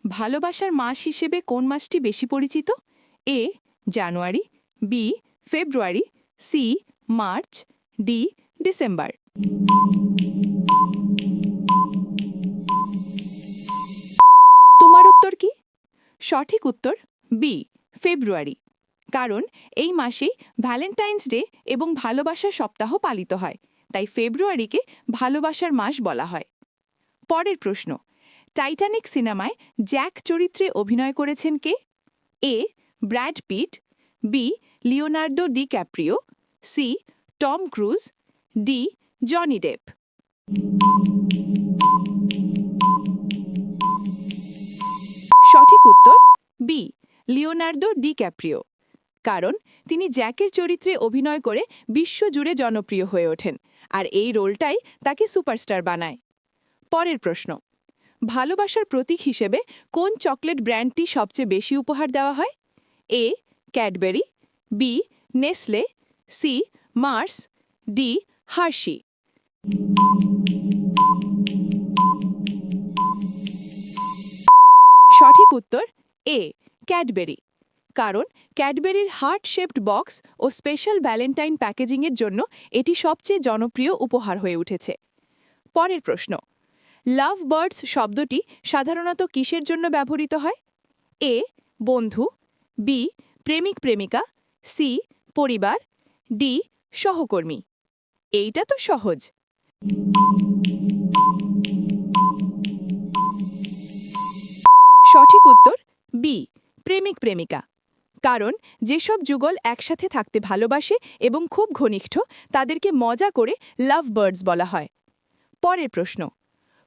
ভালোবাসার মাস হিসেবে কোন মাসটি বেশি পরিচিত? এ জানুয়ারি, বি ফেব্রুয়ারি, সি মার্চ, ডি ডিসেম্বর। তোমার উত্তর কি? সঠিক উত্তর বি ফেব্রুয়ারি। কারণ এই মাসেই ভ্যালেন্টাইন্স ডে এবং ভালোবাসার সপ্তাহ পালিত হয়, তাই ফেব্রুয়ারিকে ভালোবাসার মাস বলা হয়। পরের প্রশ্ন, টাইটানিক সিনেমায় জ্যাক চরিত্রে অভিনয় করেছেন কে? A Brad Pitt, B Leonardo DiCaprio, C Tom Cruise, D Johnny Depp. সঠিক উত্তর বি লিওনার্দো ডি ক্যাপ্রিও। কারণ তিনি জ্যাকের চরিত্রে অভিনয় করে বিশ্বজুড়ে জনপ্রিয় হয়ে ওঠেন, আর এই রোলটাই তাকে সুপারস্টার বানায়। পরের প্রশ্ন, ভালোবাসার প্রতীক হিসেবে কোন চকলেট ব্র্যান্ডটি সবচেয়ে বেশি উপহার দেওয়া হয়? A Cadbury, B Nestle, C Mars, D Hershey. সঠিক উত্তর এ ক্যাডবেরি। কারণ ক্যাডবেরির হার্ট শেপড বক্স ও স্পেশাল ভ্যালেন্টাইন প্যাকেজিংয়ের জন্য এটি সবচেয়ে জনপ্রিয় উপহার হয়ে উঠেছে। পরের প্রশ্ন, লাভ বার্ডস শব্দটি সাধারণত কিসের জন্য ব্যবহৃত হয়? এ বন্ধু, বি প্রেমিক প্রেমিকা, সি পরিবার, ডি সহকর্মী। এইটা তো সহজ। সঠিক উত্তর বি প্রেমিক প্রেমিকা। কারণ যেসব যুগল একসাথে থাকতে ভালোবাসে এবং খুব ঘনিষ্ঠ তাদেরকে মজা করে লাভ বার্ডস বলা হয়। পরের প্রশ্ন,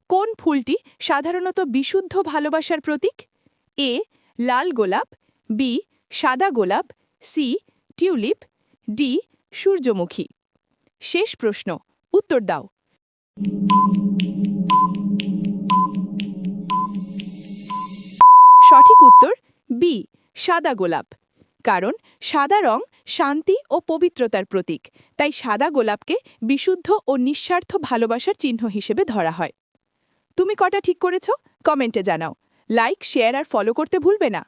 কোন ফুলটি সাধারণত বিশুদ্ধ ভালোবাসার প্রতীক? এ লাল গোলাপ, বি সাদা গোলাপ, সি টিউলিপ, ডি সূর্যমুখী। শেষ প্রশ্ন, উত্তর দাও। সঠিক উত্তর বি সাদা গোলাপ। কারণ সাদা রং শান্তি ও পবিত্রতার প্রতীক, তাই সাদা গোলাপকে বিশুদ্ধ ও নিঃস্বার্থ ভালোবাসার চিহ্ন হিসেবে ধরা হয়। তুমি কটা ঠিক করেছ? কমেন্টে জানাও। লাইক, শেয়ার আর ফলো করতে ভুলবে না।